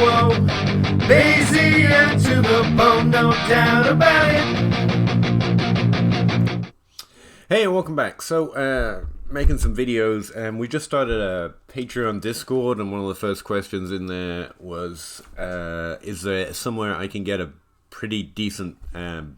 whoa. Lazy and to the bone, no doubt about it. Hey, welcome back. So, making some videos, and we just started a Patreon Discord, and one of the first questions in there was, is there somewhere I can get a pretty decent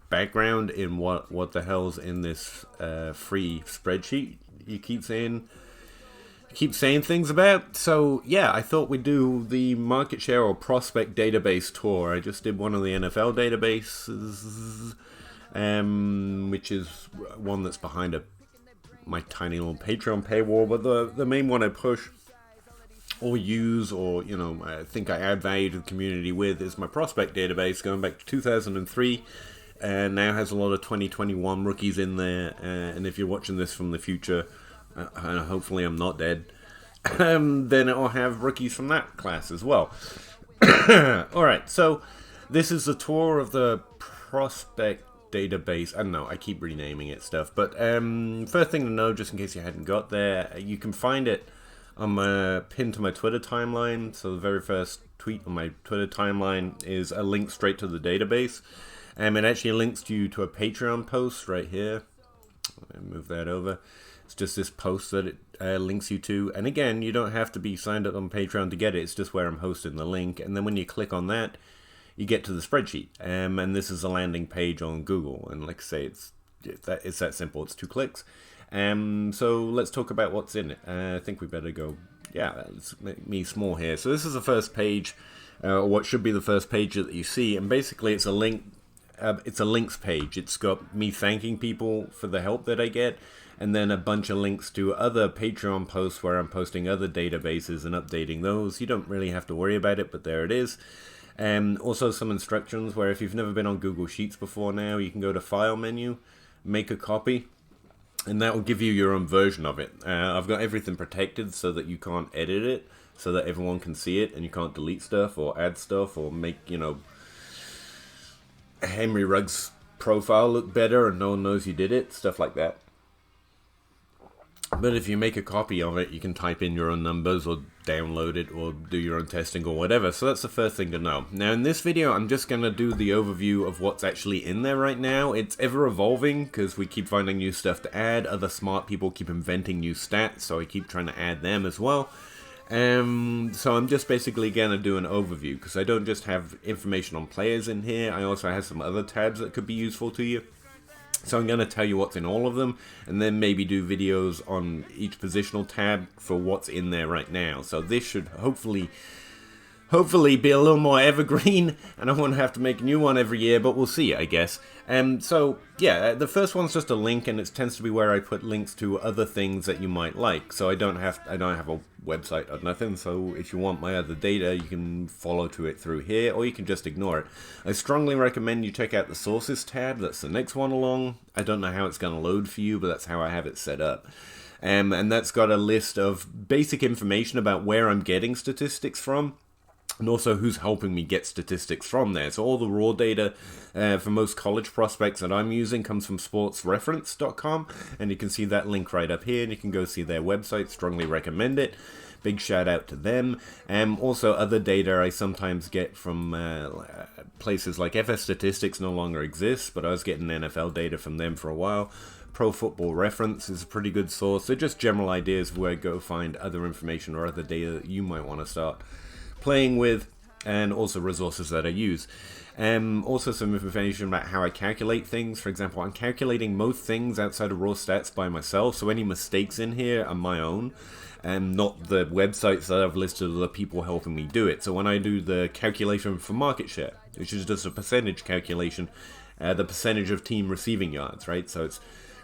background in what the hell's in this free spreadsheet you keep saying things about? So yeah, I thought we'd do the market share or prospect database tour. I just did one of the NFL databases, which is one that's behind my tiny little Patreon paywall, but the main one I push or use, or I think I add value to the community with, is my prospect database going back to 2003, and now has a lot of 2021 rookies in there. And if you're watching this from the future, and hopefully I'm not dead, then it'll have rookies from that class as well. Alright, so this is the tour of the prospect database. I don't know, I keep renaming it stuff, but first thing to know, just in case you hadn't got there, you can find it on my pin to my Twitter timeline. So the very first tweet on my Twitter timeline is a link straight to the database, and it actually links you to a Patreon post right here. Move that over. It's just this post that it links you to, and again, you don't have to be signed up on Patreon to get it. It's just where I'm hosting the link, and then when you click on that, you get to the spreadsheet, and this is a landing page on Google, and like I say, it's that simple. It's 2 clicks. So let's talk about what's in it. I think we better go, let's make me small here. So this is the first page, or what should be the first page that you see, and basically it's a link. It's a links page. It's got me thanking people for the help that I get, and then a bunch of links to other Patreon posts where I'm posting other databases and updating those. You don't really have to worry about it, but there it is. Also some instructions where if you've never been on Google Sheets before now, you can go to File menu, make a copy, and that will give you your own version of it. I've got everything protected so that you can't edit it, so that everyone can see it, and you can't delete stuff or add stuff or make, Henry Rugg's profile look better and no one knows you did it, stuff like that. But if you make a copy of it, you can type in your own numbers or download it or do your own testing or whatever. So that's the first thing to know. Now in this video, I'm just going to do the overview of what's actually in there right now. It's ever evolving because we keep finding new stuff to add. Other smart people keep inventing new stats, so I keep trying to add them as well. So I'm just basically going to do an overview because I don't just have information on players in here. I also have some other tabs that could be useful to you. So I'm going to tell you what's in all of them, and then maybe do videos on each positional tab for what's in there right now. So this should hopefully be a little more evergreen, and I won't have to make a new one every year, but we'll see, I guess. So yeah, the first one's just a link, and it tends to be where I put links to other things that you might like. So I don't have a website or nothing, so if you want my other data, you can follow to it through here, or you can just ignore it. I strongly recommend you check out the sources tab. That's the next one along. I don't know how it's going to load for you, but that's how I have it set up. And that's got a list of basic information about where I'm getting statistics from, and also who's helping me get statistics from there. So all the raw data for most college prospects that I'm using comes from sportsreference.com, and you can see that link right up here, and you can go see their website. Strongly recommend it. Big shout out to them. Also other data I sometimes get from places like FS Statistics no longer exists, but I was getting NFL data from them for a while. Pro Football Reference is a pretty good source. They're just general ideas of where to go find other information or other data that you might want to start playing with, and also resources that I use. Also some information about how I calculate things. For example, I'm calculating most things outside of raw stats by myself, so any mistakes in here are my own, and not the websites that I've listed of the people helping me do it. So when I do the calculation for market share, which is just a percentage calculation, the percentage of team receiving yards, right? So it's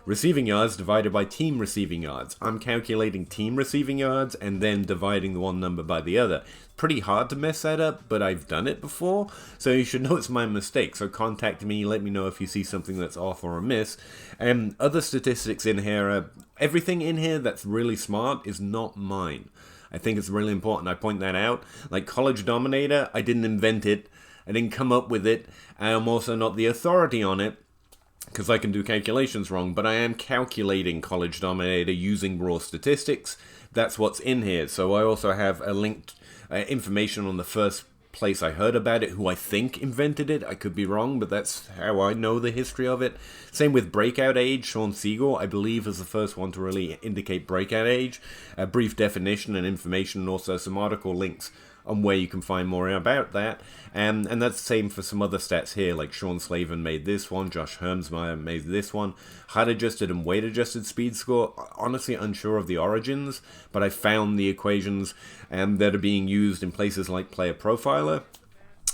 receiving yards divided by team receiving yards. I'm calculating team receiving yards and then dividing the one number by the other. Pretty hard to mess that up, but I've done it before, so you should know it's my mistake. So contact me, let me know if you see something that's off or amiss. Other statistics in here, everything in here that's really smart is not mine. I think it's really important I point that out. Like College Dominator, I didn't invent it, I didn't come up with it, I'm also not the authority on it, because I can do calculations wrong, but I am calculating College Dominator using raw statistics. That's what's in here. So I also have a linked information on the first place I heard about it, who I think invented it. I could be wrong, but that's how I know the history of it. Same with breakout age. Sean Siegel, I believe, is the first one to really indicate breakout age. A brief definition and information, and also some article links on where you can find more about that. And that's the same for some other stats here, like Sean Slavin made this one, Josh Hermsmeyer made this one. Height adjusted and weight adjusted speed score, honestly unsure of the origins, but I found the equations that are being used in places like Player Profiler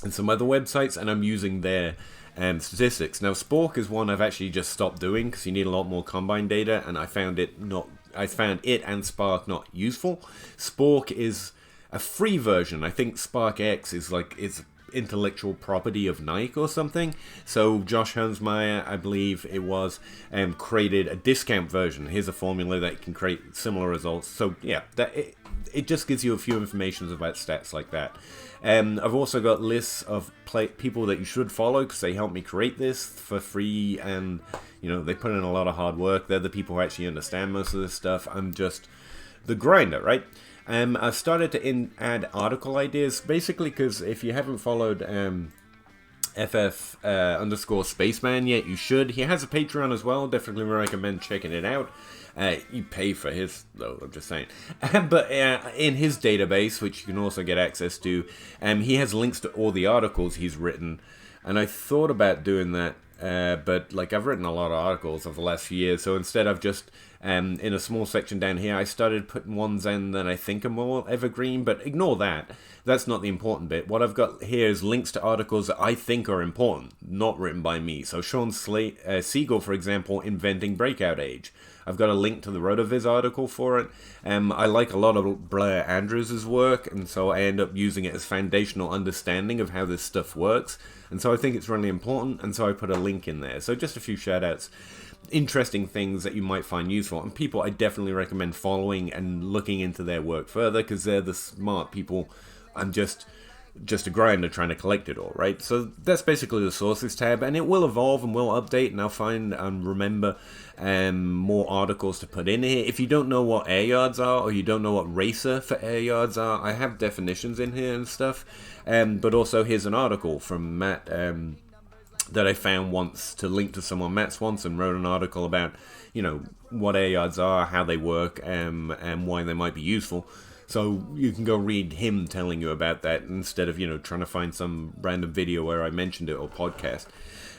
and some other websites, and I'm using their statistics. Now, Spork is one I've actually just stopped doing because you need a lot more combine data, and I found it and Spark not useful. Spork is a free version. I think Spark X is it's intellectual property of Nike or something. So Josh Hermsmeyer, I believe it was, created a discount version. Here's a formula that can create similar results. So yeah, it just gives you a few informations about stats like that. I've also got lists of people that you should follow because they helped me create this for free, and they put in a lot of hard work. They're the people who actually understand most of this stuff. I'm just the grinder, right? I've started to add article ideas, basically because if you haven't followed FF _Spaceman yet, you should. He has a Patreon as well, definitely recommend checking it out. You pay for his, though, I'm just saying. But in his database, which you can also get access to, he has links to all the articles he's written, and I thought about doing that, but I've written a lot of articles over the last few years, so instead I've just in a small section down here, I started putting ones in that I think are more evergreen, but ignore that. That's not the important bit. What I've got here is links to articles that I think are important, not written by me. So Sean Siegel, for example, inventing breakout age. I've got a link to the RotoViz article for it. I like a lot of Blair Andrews' work, and so I end up using it as foundational understanding of how this stuff works. And so I think it's really important, and so I put a link in there. So just a few shout-outs. Interesting things that you might find useful, and people I definitely recommend following and looking into their work further, because they're the smart people. I'm just a grinder trying to collect it all, right? So that's basically the sources tab, and it will evolve and will update, and I'll find and remember more articles to put in here. If you don't know what air yards are, or you don't know what racer for air yards are, I have definitions in here and stuff. But also here's an article from Matt that I found once to link to someone. Matt Swanson wrote an article about, what air yards are, how they work, and why they might be useful. So you can go read him telling you about that instead of, trying to find some random video where I mentioned it or podcast.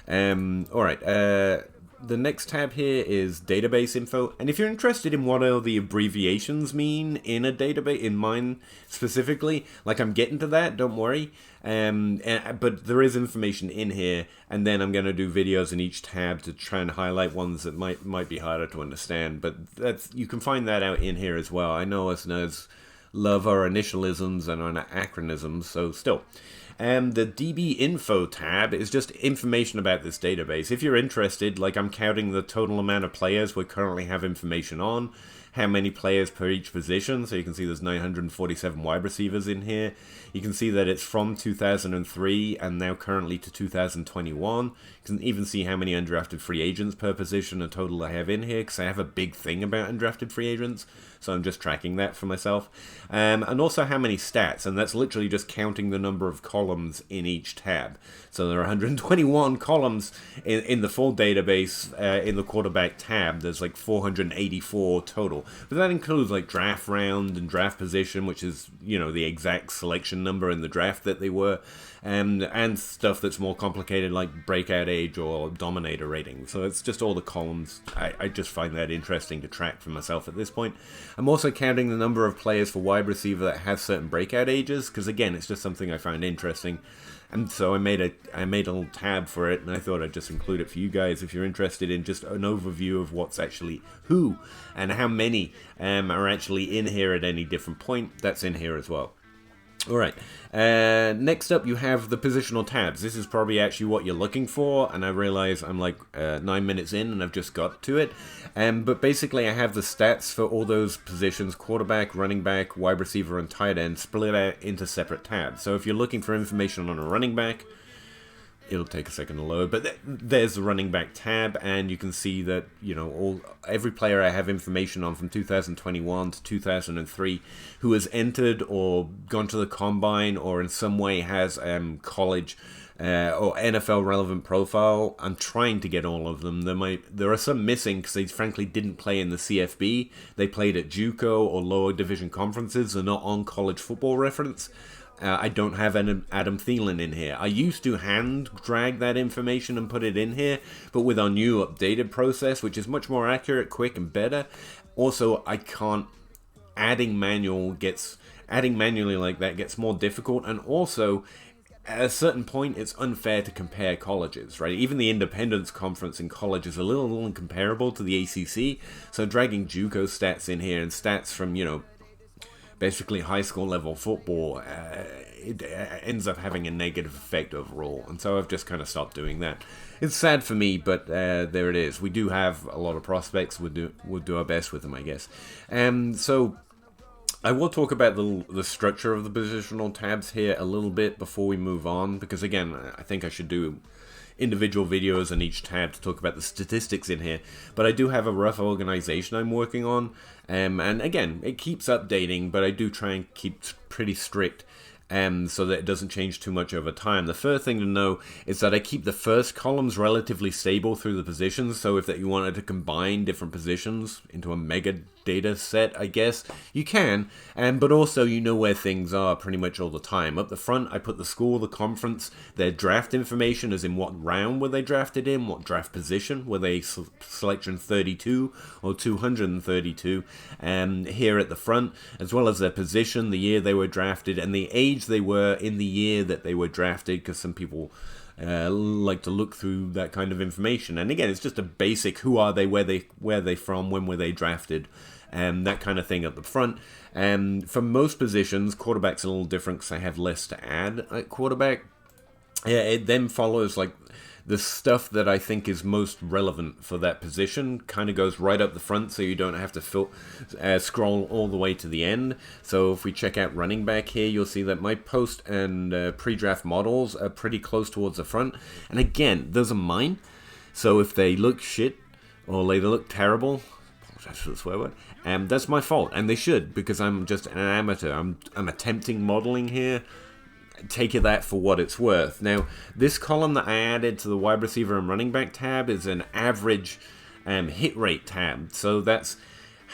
Alright, the next tab here is database info. And if you're interested in what all the abbreviations mean in a database, in mine specifically, I'm getting to that, don't worry. But there is information in here, and then I'm going to do videos in each tab to try and highlight ones that might be harder to understand. But you can find that out in here as well. I know us nerds love our initialisms and our acronyms, so still. The DB info tab is just information about this database. If you're interested, I'm counting the total amount of players we currently have information on, how many players per each position, so you can see there's 947 wide receivers in here. You can see that it's from 2003 and now currently to 2021. You can even see how many undrafted free agents per position a total I have in here, because I have a big thing about undrafted free agents, so I'm just tracking that for myself. And also how many stats, and that's literally just counting the number of columns in each tab. So there are 121 columns in the full database. In the quarterback tab, there's 484 total. But that includes draft round and draft position, which is, the exact selection number in the draft that they were, and stuff that's more complicated like breakout age or dominator rating. So it's just all the columns. I just find that interesting to track for myself at this point. I'm also counting the number of players for wide receiver that have certain breakout ages, because again, it's just something I find interesting. And so I made a little tab for it, and I thought I'd just include it for you guys if you're interested in just an overview of what's actually who and how many are actually in here at any different point. That's in here as well. Alright, next up you have the positional tabs. This is probably actually what you're looking for, and I realize I'm 9 minutes in and I've just got to it. But basically I have the stats for all those positions: quarterback, running back, wide receiver, and tight end, split out into separate tabs. So if you're looking for information on a running back, it'll take a second to load, but there's the running back tab, and you can see that, you know, every player I have information on from 2021 to 2003 who has entered or gone to the combine or in some way has college or NFL relevant profile. I'm trying to get all of them. There are some missing because they frankly didn't play in the CFB. They played at JUCO or lower division conferences. They're not on College Football Reference. I don't have Adam Thielen in here. I used to hand drag that information and put it in here, but with our new updated process, which is much more accurate, quick, and better, also I can't. Adding manually like that gets more difficult, and also at a certain point, it's unfair to compare colleges, right? Even the Independence Conference in college is a little incomparable to the ACC, so dragging JUCO stats in here and stats from, you know, basically high school level football, it ends up having a negative effect overall, and so I've just kind of stopped doing that. It's sad for me, but there it is. We do have a lot of prospects. We'll do our best with them, I guess. So I will talk about the structure of the positional tabs here a little bit before we move on, because again, I think I should do individual videos on each tab to talk about the statistics in here, but I do have a rough organization I'm working on, and again, it keeps updating, but I do try and keep pretty strict so that it doesn't change too much over time. The first thing to know is that I keep the first columns relatively stable through the positions, so if you wanted to combine different positions into a mega data set, I guess, you can, but also you know where things are pretty much all the time. Up the front, I put the school, the conference, their draft information, as in what round were they drafted in, what draft position, were they selection 32 or 232, here at the front, as well as their position, the year they were drafted, and the age they were in the year that they were drafted, because some people like to look through that kind of information. And again, it's just a basic who are they, where they from, when were they drafted, that kind of thing at the front. For most positions, quarterback's a little different because I have less to add at quarterback. It then follows like the stuff that I think is most relevant for that position kind of goes right up the front, so you don't have to scroll all the way to the end. So if we check out running back here, you'll see that my post and pre-draft models are pretty close towards the front. And again, those are mine. So if they look shit or they look terrible, apologize for the swear word, that's my fault, and they should, because I'm just an amateur. I'm attempting modeling here. Take that for what it's worth. Now, this column that I added to the wide receiver and running back tab is an average hit rate tab. So that's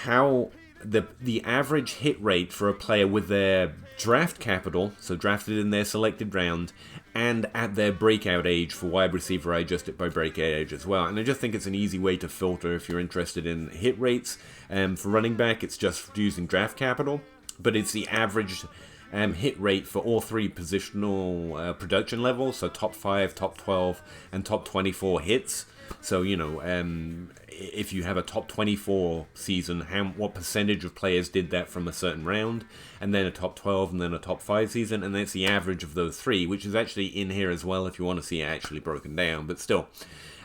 how the average hit rate for a player with their draft capital, so drafted in their selected round, and at their breakout age. For wide receiver, I adjust it by breakout age as well. And I just think it's an easy way to filter if you're interested in hit rates. For running back, it's just using draft capital, but it's the average hit rate for all three positional production levels, so top 5, top 12, and top 24 hits. So, you know, if you have a top 24 season, what percentage of players did that from a certain round, and then a top 12, and then a top 5 season, and that's the average of those three, which is actually in here as well if you want to see it actually broken down, but still.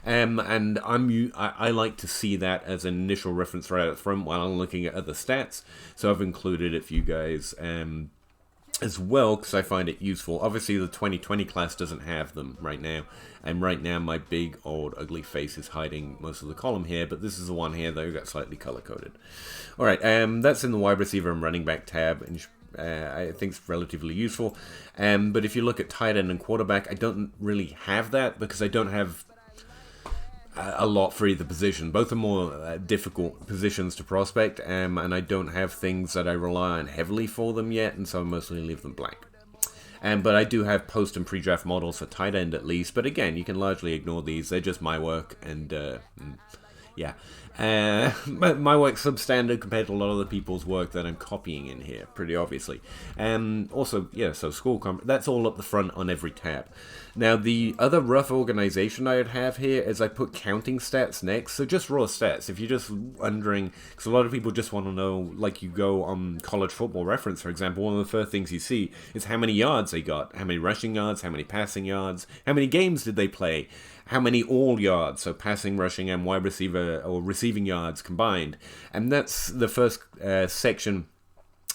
And I like to see that as an initial reference right up front while I'm looking at other stats, so I've included it for you guys as well, because I find it useful. Obviously, the 2020 class doesn't have them right now, and right now my big old ugly face is hiding most of the column here, but this is the one here that got slightly color-coded. Alright, that's in the wide receiver and running back tab, and I think it's relatively useful. But if you look at tight end and quarterback, I don't really have that, because I don't have a lot for either position. Both are more difficult positions to prospect, and I don't have things that I rely on heavily for them yet, and so I mostly leave them blank. But I do have post and pre-draft models for tight end at least, but again, you can largely ignore these. They're just my work, and yeah. My work's substandard compared to a lot of the people's work that I'm copying in here, pretty obviously. Also, yeah, so school that's all up the front on every tab. Now, the other rough organization I would have here is I put counting stats next, so just raw stats. If you're just wondering, because a lot of people just want to know, like you go on College Football Reference, for example, one of the first things you see is how many yards they got, how many rushing yards, how many passing yards, how many games did they play, how many all yards, so passing, rushing, and wide receiver or receiving yards combined. And that's the first section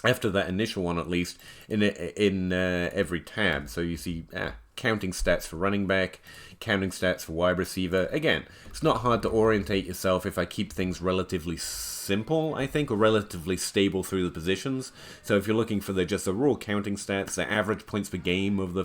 after that initial one, at least, in every tab. So you see counting stats for running back, counting stats for wide receiver. Again, it's not hard to orientate yourself if I keep things relatively simple, I think, or relatively stable through the positions. So if you're looking for just the raw counting stats, the average points per game over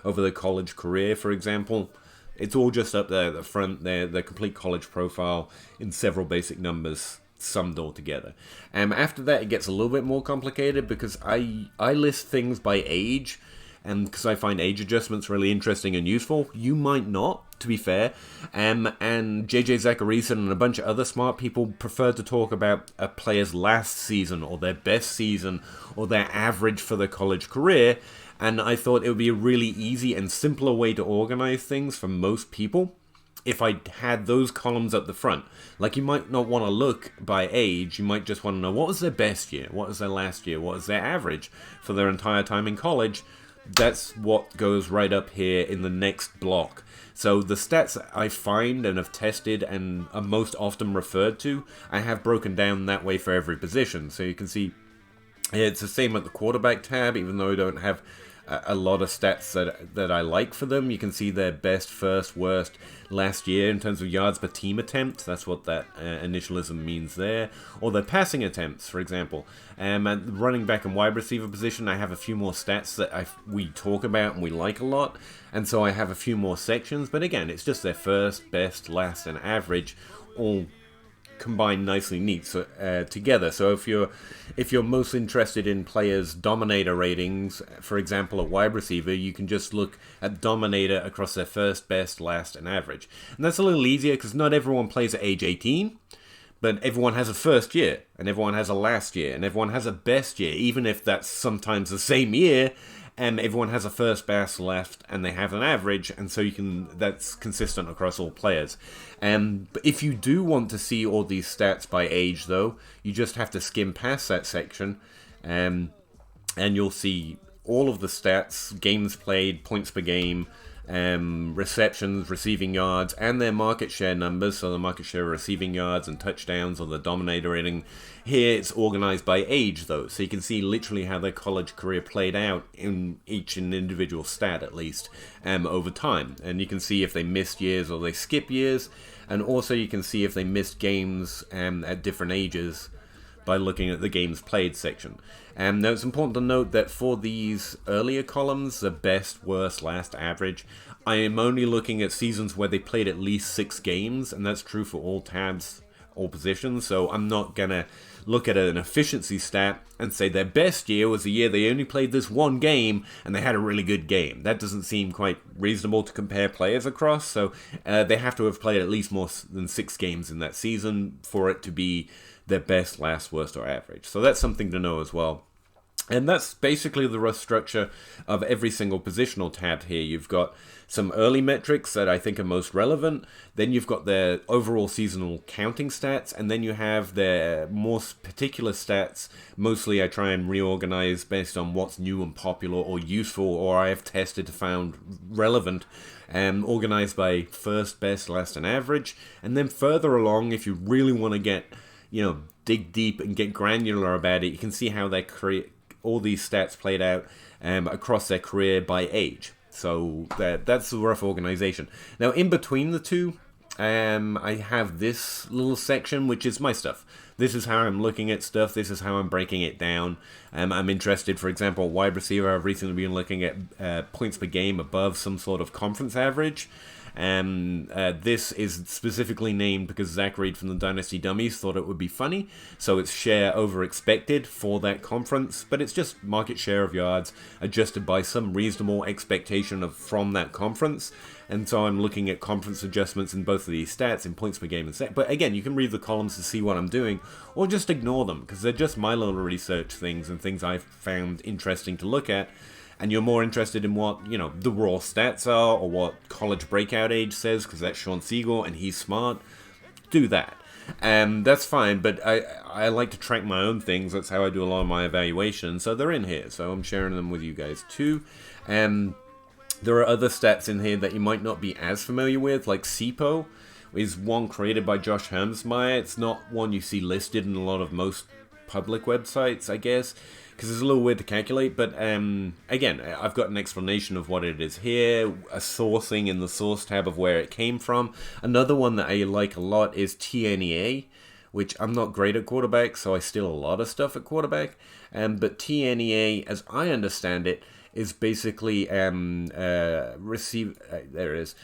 the college career, for example, it's all just up there at the front there, the complete college profile in several basic numbers summed all together. After that, it gets a little bit more complicated because I list things by age, and because I find age adjustments really interesting and useful. You might not, to be fair. And JJ Zacharyson and a bunch of other smart people prefer to talk about a player's last season, or their best season, or their average for their college career. And I thought it would be a really easy and simpler way to organize things for most people if I had those columns up the front. Like, you might not want to look by age, you might just want to know what was their best year, what was their last year, what was their average for their entire time in college. That's what goes right up here in the next block. So the stats I find and have tested and are most often referred to, I have broken down that way for every position. So you can see it's the same at the quarterback tab, even though I don't have a lot of stats that I like for them. You can see their best, first, worst, last year in terms of yards per team attempt. That's what that initialism means there. Or their passing attempts, for example. At the running back and wide receiver position, I have a few more stats that we talk about and we like a lot. And so I have a few more sections. But again, it's just their first, best, last, and average all combined nicely neat together. So if you're most interested in players' dominator ratings, for example at wide receiver, you can just look at dominator across their first, best, last, and average. And that's a little easier because not everyone plays at age 18, but everyone has a first year, and everyone has a last year, and everyone has a best year, even if that's sometimes the same year. And everyone has a first, best, left, and they have an average, and so that's consistent across all players. But if you do want to see all these stats by age, though, you just have to skim past that section, and you'll see all of the stats, games played, points per game, receptions, receiving yards, and their market share numbers, so the market share of receiving yards and touchdowns, or the dominator rating. Here it's organized by age, though, so you can see literally how their college career played out in each individual stat, at least, over time. And you can see if they missed years or they skip years, and also you can see if they missed games at different ages by looking at the games played section. Now it's important to note that for these earlier columns, the best, worst, last, average, I am only looking at seasons where they played at least 6 games, and that's true for all tabs, all positions, so I'm not gonna look at an efficiency stat and say their best year was the year they only played this one game and they had a really good game. That doesn't seem quite reasonable to compare players across, so they have to have played at least more than 6 games in that season for it to be their best, last, worst, or average. So that's something to know as well. And that's basically the rough structure of every single positional tab here. You've got some early metrics that I think are most relevant. Then you've got their overall seasonal counting stats. And then you have their more particular stats. Mostly I try and reorganize based on what's new and popular or useful or I have tested to found relevant. Organized by first, best, last, and average. And then further along, if you really want to get, dig deep and get granular about it, you can see how they create all these stats played out across their career by age. So that's the rough organization. Now, in between the two, I have this little section, which is my stuff. This is how I'm looking at stuff. This is how I'm breaking it down. I'm interested, for example, wide receiver. I've recently been looking at points per game above some sort of conference average. This is specifically named because Zach Reed from the Dynasty Dummies thought it would be funny, so it's share over expected for that conference, but it's just market share of yards adjusted by some reasonable expectation from that conference. And so I'm looking at conference adjustments in both of these stats in points per game and set. But again, you can read the columns to see what I'm doing, or just ignore them because they're just my little research things and things I've found interesting to look at. And you're more interested in what, the raw stats are, or what college breakout age says, because that's Sean Siegel, and he's smart, do that. That's fine, but I like to track my own things. That's how I do a lot of my evaluation. So they're in here, so I'm sharing them with you guys too. There are other stats in here that you might not be as familiar with, like SIPO is one created by Josh Hermsmeyer. It's not one you see listed in a lot of most public websites, I guess, because it's a little weird to calculate. But again, I've got an explanation of what it is here, a sourcing in the source tab of where it came from. Another one that I like a lot is TNEA, which I'm not great at quarterback, so I steal a lot of stuff at quarterback. But TNEA, as I understand it, is basically there it is.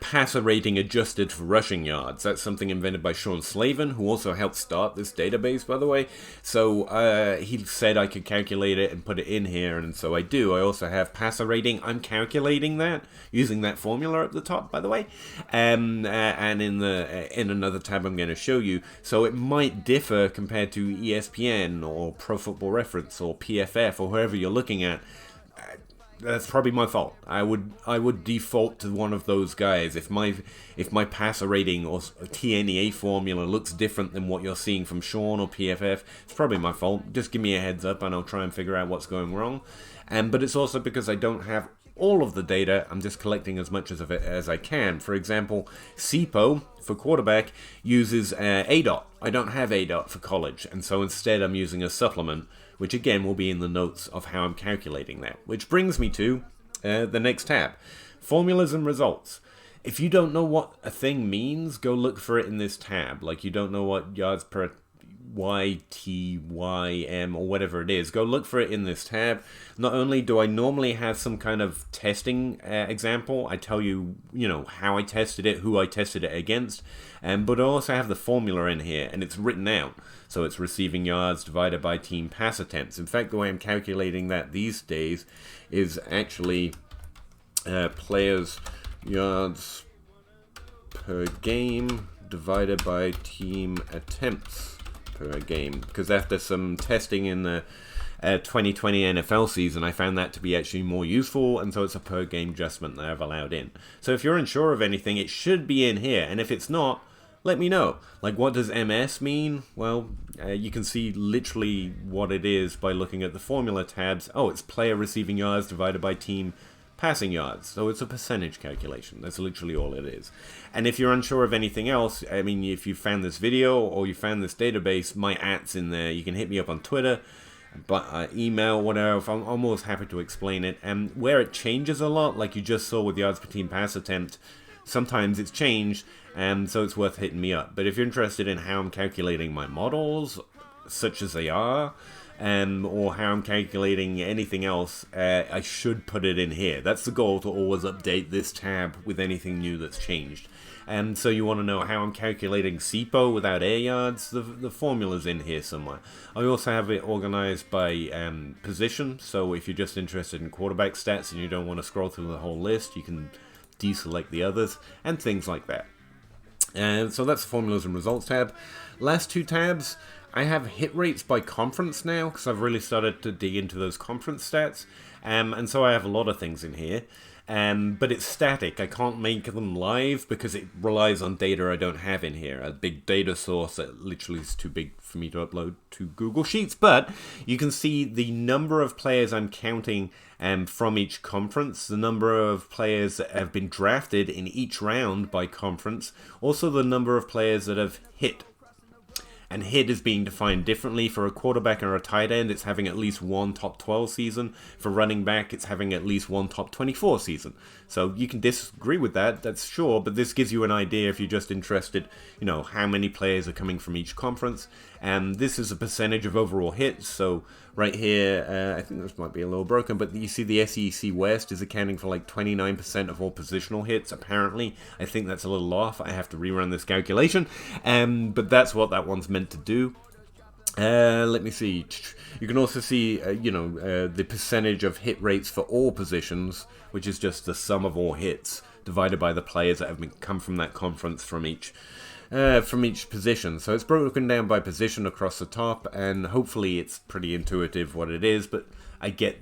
Passer rating adjusted for rushing yards. That's something invented by Sean Slavin, who also helped start this database, by the way. So he said I could calculate it and put it in here, and so I do. I also have passer rating. I'm calculating that using that formula at the top, by the way. And in another tab I'm going to show you. So it might differ compared to ESPN or Pro Football Reference or PFF or whoever you're looking at. That's probably my fault. I would default to one of those guys. If my passer rating or TNEA formula looks different than what you're seeing from Sean or PFF, it's probably my fault. Just give me a heads up and I'll try and figure out what's going wrong. But it's also because I don't have all of the data. I'm just collecting as much of it as I can. For example, SIPO for quarterback uses ADOT. I don't have ADOT for college, and so instead I'm using a supplement, which again will be in the notes of how I'm calculating that. Which brings me to the next tab, formulas and results. If you don't know what a thing means, go look for it in this tab. Like you don't know what yards per YTYM or whatever it is, go look for it in this tab. Not only do I normally have some kind of testing example, I tell you, how I tested it, who I tested it against, but I also have the formula in here, and it's written out. So it's receiving yards divided by team pass attempts. In fact, the way I'm calculating that these days is actually players yards per game divided by team attempts per game, because after some testing in the 2020 NFL season, I found that to be actually more useful, and so it's a per game adjustment that I've allowed in. So if you're unsure of anything, it should be in here, and if it's not, let me know. Like, what does MS mean? Well, you can see literally what it is by looking at the formula tabs. Oh, it's player receiving yards divided by team passing yards. So it's a percentage calculation. That's literally all it is. And if you're unsure of anything else, I mean, if you found this video or you found this database, my @'s in there. You can hit me up on Twitter, but email, whatever. I'm almost happy to explain it. And where it changes a lot, like you just saw with yards per team pass attempt, sometimes it's changed, and so it's worth hitting me up. But if you're interested in how I'm calculating my models, such as they are, or how I'm calculating anything else, I should put it in here. That's the goal, to always update this tab with anything new that's changed. And so you want to know how I'm calculating SIPO without air yards, the formula's in here somewhere. I also have it organized by position, so if you're just interested in quarterback stats and you don't want to scroll through the whole list, you can deselect the others, and things like that. And so that's the formulas and results tab. Last two tabs, I have hit rates by conference now, because I've really started to dig into those conference stats, and so I have a lot of things in here. But it's static. I can't make them live because it relies on data I don't have in here. A big data source that literally is too big for me to upload to Google Sheets. But you can see the number of players I'm counting from each conference, the number of players that have been drafted in each round by conference, also the number of players that have hit. And hit is being defined differently. For a quarterback or a tight end, it's having at least one top 12 season. For running back, it's having at least one top 24 season. So you can disagree with that, that's sure, but this gives you an idea if you're just interested, how many players are coming from each conference. And this is a percentage of overall hits. So right here, I think this might be a little broken, but you see the SEC West is accounting for like 29% of all positional hits, apparently. I think that's a little off. I have to rerun this calculation. But that's what that one's meant to do. Let me see. You can also see, the percentage of hit rates for all positions, which is just the sum of all hits divided by the players that have come from that conference from each position. So it's broken down by position across the top, and hopefully it's pretty intuitive what it is, but I get,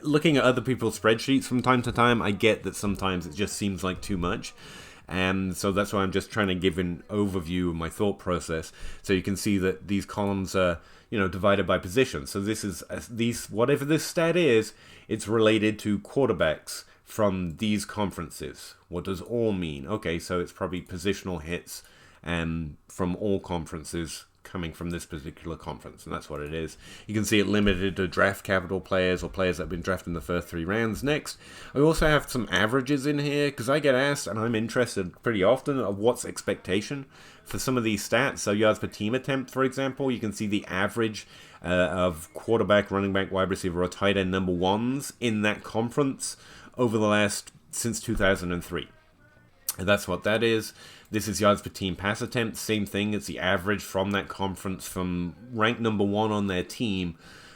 looking at other people's spreadsheets from time to time, I get that sometimes it just seems like too much. And so that's why I'm just trying to give an overview of my thought process. So you can see that these columns are, divided by position. So this is, whatever this stat is, it's related to quarterbacks from these conferences. What does all mean? Okay, so it's probably positional hits from all conferences coming from this particular conference, and that's what it is. You can see it limited to draft capital players or players that have been drafted in the first 3 rounds. Next, I also have some averages in here, because I get asked, and I'm interested pretty often, of what's expectation for some of these stats. So yards per team attempt, for example, you can see the average of quarterback, running back, wide receiver, or tight end number ones in that conference over the last, since 2003. And that's what that is. This is yards per team pass attempt. Same thing. It's the average from that conference, from ranked number 1 on their team,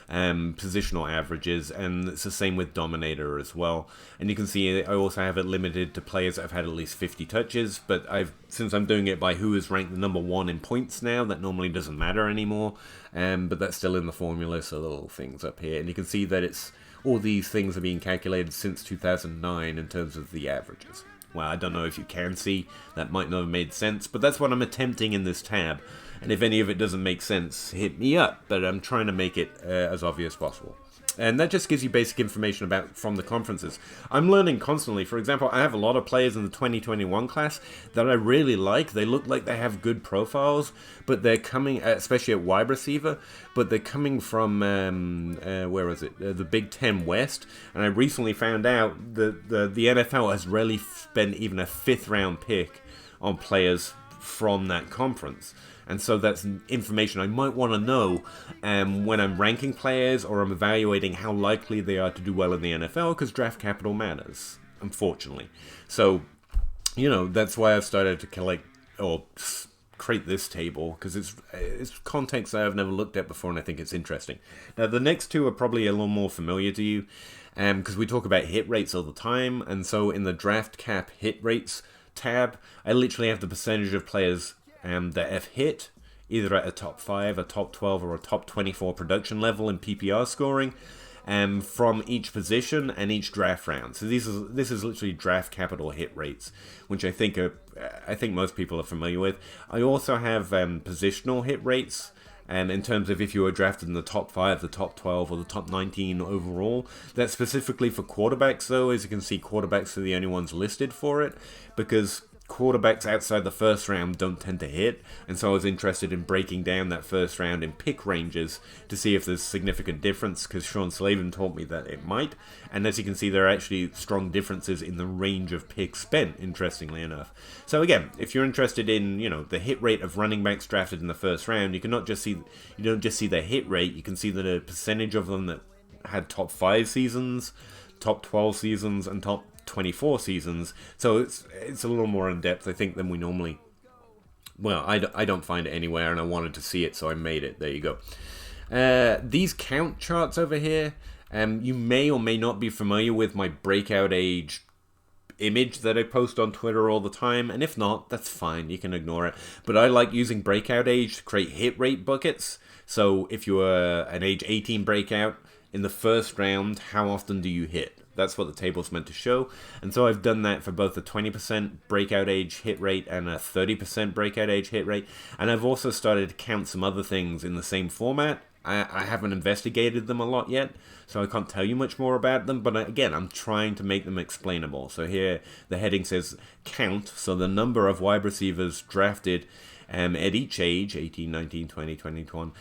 positional averages, and it's the same with Dominator as well. And you can see I also have it limited to players that have had at least 50 touches, but since I'm doing it by who is ranked the number 1 in points now, that normally doesn't matter anymore. But that's still in the formula, so the little things up here. And you can see that it's all these things are being calculated since 2009 in terms of the averages. Well, I don't know if you can see, that might not have made sense, but that's what I'm attempting in this tab. And if any of it doesn't make sense, hit me up, but I'm trying to make it as obvious as possible. And that just gives you basic information from the conferences. I'm learning constantly. For example, I have a lot of players in the 2021 class that I really like. They look like they have good profiles, but they're coming, especially at wide receiver, but they're coming from, where is it? The Big Ten West. And I recently found out that the NFL has rarely spent even a 5th round pick on players from that conference. And so that's information I might want to know when I'm ranking players or I'm evaluating how likely they are to do well in the NFL, because draft capital matters, unfortunately. So, that's why I've started to collect or create this table, because it's context that I've never looked at before, and I think it's interesting. Now, the next 2 are probably a little more familiar to you, because we talk about hit rates all the time, and so in the draft cap hit rates tab, I literally have the percentage of players that have hit, either at a top 5, a top 12, or a top 24 production level in PPR scoring, from each position and each draft round. So this is literally draft capital hit rates, which I think most people are familiar with. I also have positional hit rates, in terms of if you were drafted in the top 5, the top 12, or the top 19 overall. That's specifically for quarterbacks, though. As you can see, quarterbacks are the only ones listed for it, because quarterbacks outside the first round don't tend to hit, and so I was interested in breaking down that first round in pick ranges to see if there's significant difference, because Sean Slavin taught me that it might, and as you can see, there are actually strong differences in the range of picks spent, interestingly enough. So again, if you're interested in, the hit rate of running backs drafted in the first round, you don't just see their hit rate, you can see the percentage of them that had top 5 seasons, top 12 seasons, and top 24 seasons, so it's a little more in depth, I think, than we normally. Well, I don't find it anywhere, and I wanted to see it, so I made it. There you go. These count charts over here, you may or may not be familiar with my breakout age image that I post on Twitter all the time, and if not, that's fine, you can ignore it. But I like using breakout age to create hit rate buckets. So if you are an age 18 breakout in the first round, how often do you hit? That's what the table's meant to show. And so I've done that for both a 20% breakout age hit rate and a 30% breakout age hit rate. And I've also started to count some other things in the same format. I haven't investigated them a lot yet, so I can't tell you much more about them. But again, I'm trying to make them explainable. So here the heading says count, so the number of wide receivers drafted at each age, 18, 19, 20, 21,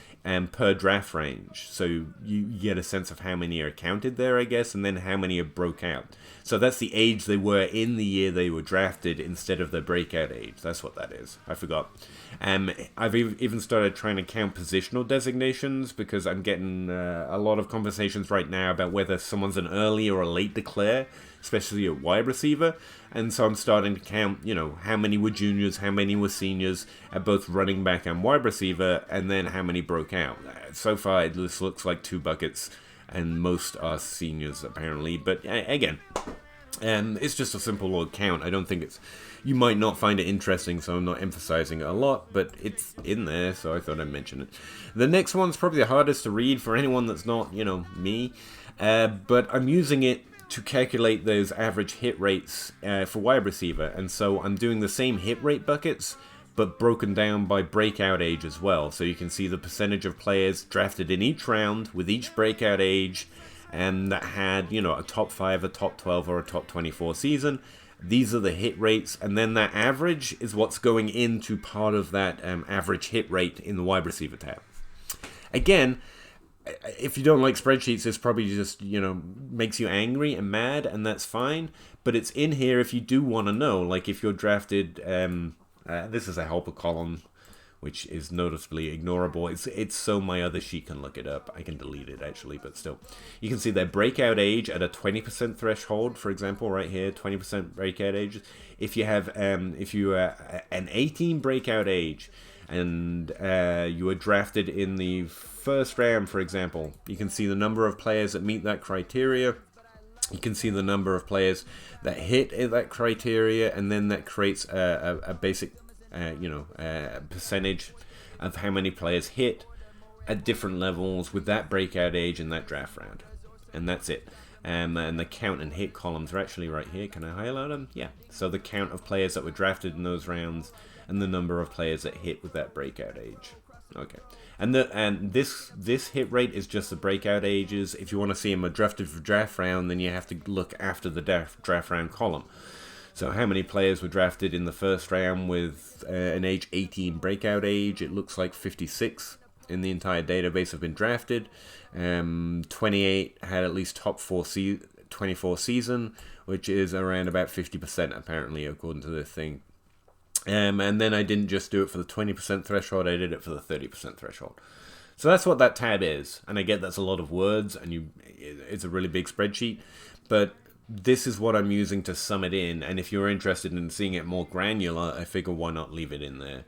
per draft range. So you get a sense of how many are counted there, I guess, and then how many are broke out. So that's the age they were in the year they were drafted instead of their breakout age. That's what that is. I forgot. I've even started trying to count positional designations, because I'm getting a lot of conversations right now about whether someone's an early or a late declare, especially at wide receiver. And so I'm starting to count, how many were juniors, how many were seniors at both running back and wide receiver, and then how many broke out. So far, it just looks like 2 buckets, and most are seniors, apparently. But again, it's just a simple little count. I don't think you might not find it interesting, so I'm not emphasizing it a lot, but it's in there, so I thought I'd mention it. The next one's probably the hardest to read for anyone that's not, me, but I'm using it to calculate those average hit rates for wide receiver, and so I'm doing the same hit rate buckets, but broken down by breakout age as well. So you can see the percentage of players drafted in each round with each breakout age, and that had, a top 5, a top 12, or a top 24 season, these are the hit rates, and then that average is what's going into part of that average hit rate in the wide receiver tab. Again, if you don't like spreadsheets, this probably just, makes you angry and mad, and that's fine. But it's in here if you do want to know. Like if you're drafted, this is a helper column, which is noticeably ignorable. It's so my other sheet can look it up. I can delete it actually, but still. You can see their breakout age at a 20% threshold, for example, right here, 20% breakout age. If you have, an 18 breakout age, and you were drafted in the first round, for example, you can see the number of players that meet that criteria. You can see the number of players that hit that criteria, and then that creates a basic, percentage of how many players hit at different levels with that breakout age in that draft round. And that's it. And the count and hit columns are actually right here. Can I highlight them? Yeah. So the count of players that were drafted in those rounds, and the number of players that hit with that breakout age. Okay, and this hit rate is just the breakout ages. If you want to see them drafted for draft round, then you have to look after the draft round column. So how many players were drafted in the first round with an age 18 breakout age? It looks like 56 in the entire database have been drafted. 28 had at least top 24 season, which is around about 50% apparently, according to this thing. And then I didn't just do it for the 20% threshold, I did it for the 30% threshold. So that's what that tab is. And I get that's a lot of words, and it's a really big spreadsheet. But this is what I'm using to sum it in. And if you're interested in seeing it more granular, I figure why not leave it in there.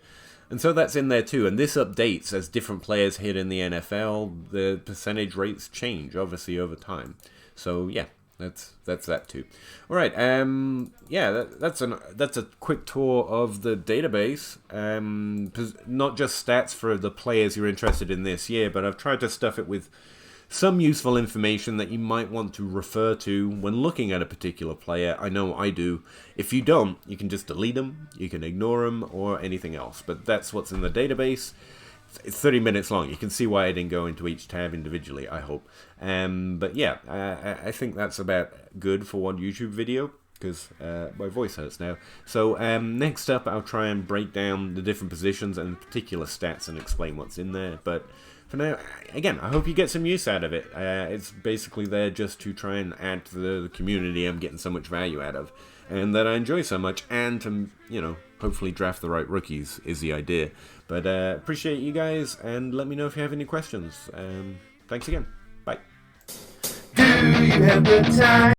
And so that's in there too. And this updates as different players hit in the NFL. The percentage rates change, obviously, over time. So yeah. That's that too. All right. That's a quick tour of the database. Not just stats for the players you're interested in this year, but I've tried to stuff it with some useful information that you might want to refer to when looking at a particular player. I know I do. If you don't, you can just delete them, you can ignore them, or anything else. But that's what's in the database. It's 30 minutes long. You can see why I didn't go into each tab individually, I hope. But yeah, I think that's about good for one YouTube video, because my voice hurts now. So next up, I'll try and break down the different positions and particular stats and explain what's in there. But for now, again, I hope you get some use out of it. It's basically there just to try and add to the community I'm getting so much value out of, and that I enjoy so much, and to, hopefully draft the right rookies is the idea. But appreciate you guys, and let me know if you have any questions. Thanks again. Bye. Do you have the time?